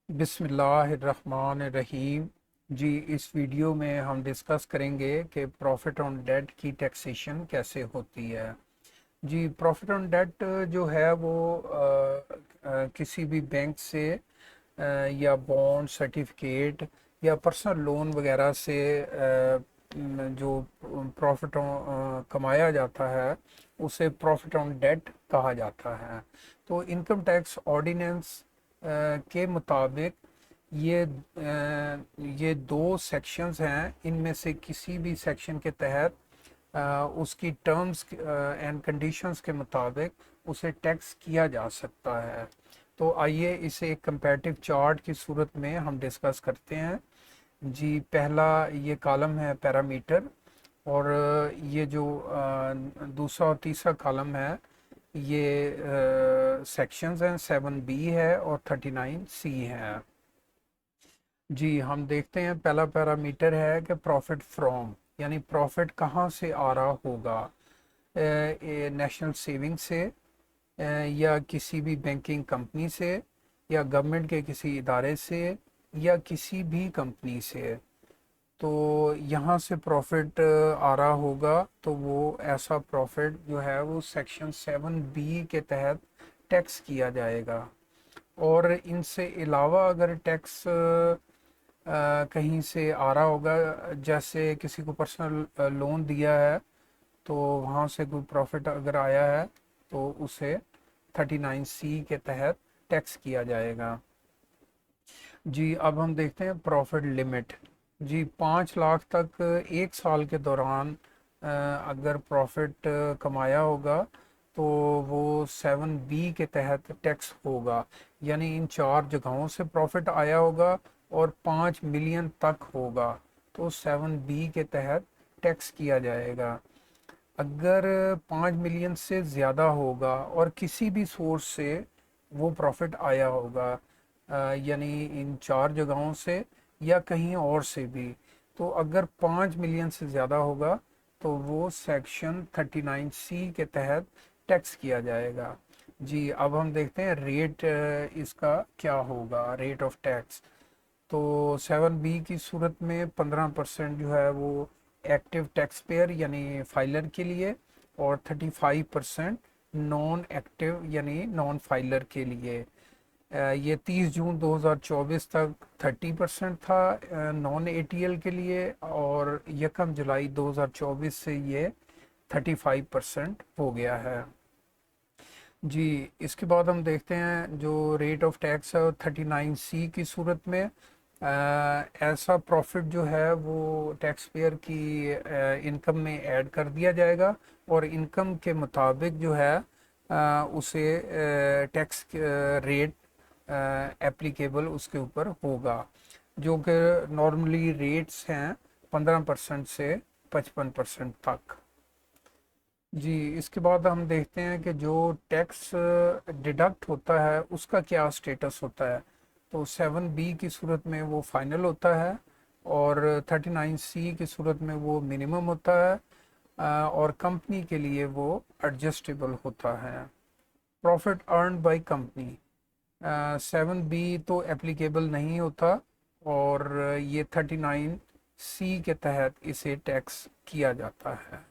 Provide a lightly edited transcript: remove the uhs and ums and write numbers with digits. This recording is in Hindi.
बिस्मिल्लाहिर्रहमानिर्रहीम। जी, इस वीडियो में हम डिस्कस करेंगे कि प्रॉफिट ऑन डेट की टैक्सेशन कैसे होती है। जी, प्रॉफिट ऑन डेट जो है वो किसी भी बैंक से या बॉन्ड सर्टिफिकेट या पर्सनल लोन वगैरह से जो प्रॉफिट कमाया जाता है उसे प्रॉफिट ऑन डेट कहा जाता है। तो इनकम टैक्स ऑर्डिनेंस के मुताबिक ये दो सेक्शंस हैं। इनमें से किसी भी सेक्शन के तहत उसकी टर्म्स एंड कंडीशंस के मुताबिक उसे टैक्स किया जा सकता है। तो आइए इसे एक कंपैरेटिव चार्ट की सूरत में हम डिस्कस करते हैं। जी, पहला ये कॉलम है पैरामीटर, और ये जो दूसरा और तीसरा कॉलम है ये सेक्शंस हैं। 7B है और 39C है। जी, हम देखते हैं पहला पैरामीटर है कि प्रॉफिट फ्रॉम, यानी प्रॉफिट कहाँ से आ रहा होगा। नेशनल सेविंग से, या किसी भी बैंकिंग कंपनी से, या गवर्नमेंट के किसी इदारे से, या किसी भी कंपनी से। तो यहाँ से प्रॉफिट आ रहा होगा तो वो ऐसा प्रॉफिट जो है वो सेक्शन 7B के तहत टैक्स किया जाएगा। और इनसे अलावा अगर टैक्स कहीं से आ रहा होगा, जैसे किसी को पर्सनल लोन दिया है तो वहाँ से कोई प्रॉफिट अगर आया है तो उसे 39C के तहत टैक्स किया जाएगा। जी, अब हम देखते हैं प्रॉफिट लिमिट। जी, 5 लाख तक एक साल के दौरान अगर प्रॉफिट कमाया होगा तो वो 7B के तहत टैक्स होगा। यानी इन चार जगहों से प्रॉफिट आया होगा और 5 मिलियन तक होगा तो 7B के तहत टैक्स किया जाएगा। अगर 5 मिलियन से ज़्यादा होगा और किसी भी सोर्स से वो प्रॉफिट आया होगा, यानी इन चार जगहों से या कहीं और से भी, तो अगर 5 मिलियन से ज़्यादा होगा तो वो सेक्शन 39C के तहत टैक्स किया जाएगा। जी, अब हम देखते हैं रेट इसका क्या होगा, रेट ऑफ टैक्स। तो 7B की सूरत में 15% जो है वो एक्टिव टैक्स पेयर यानी फाइलर के लिए, और 35% नॉन एक्टिव यानी नॉन फाइलर के लिए। ये 30 जून 2024 तक 30% था नॉन ATL के लिए, और 1 जुलाई 2024 से ये 35% हो गया है। जी, इसके बाद हम देखते हैं जो रेट ऑफ टैक्स है 39C की सूरत में ऐसा प्रॉफिट जो है वो टैक्स पेयर की इनकम में ऐड कर दिया जाएगा, और इनकम के मुताबिक जो है उसे टैक्स रेट एप्लीकेबल उसके ऊपर होगा, जो कि नॉर्मली रेट्स हैं 15% से 55% तक। जी, इसके बाद हम देखते हैं कि जो टैक्स डिडक्ट होता है उसका क्या स्टेटस होता है। तो 7B की सूरत में वो फाइनल होता है, और 39C की सूरत में वो मिनिमम होता है, और कंपनी के लिए वो एडजस्टेबल होता है। Profit earn by company, 7B तो एप्लीकेबल नहीं होता, और ये 39C के तहत इसे टैक्स किया जाता है।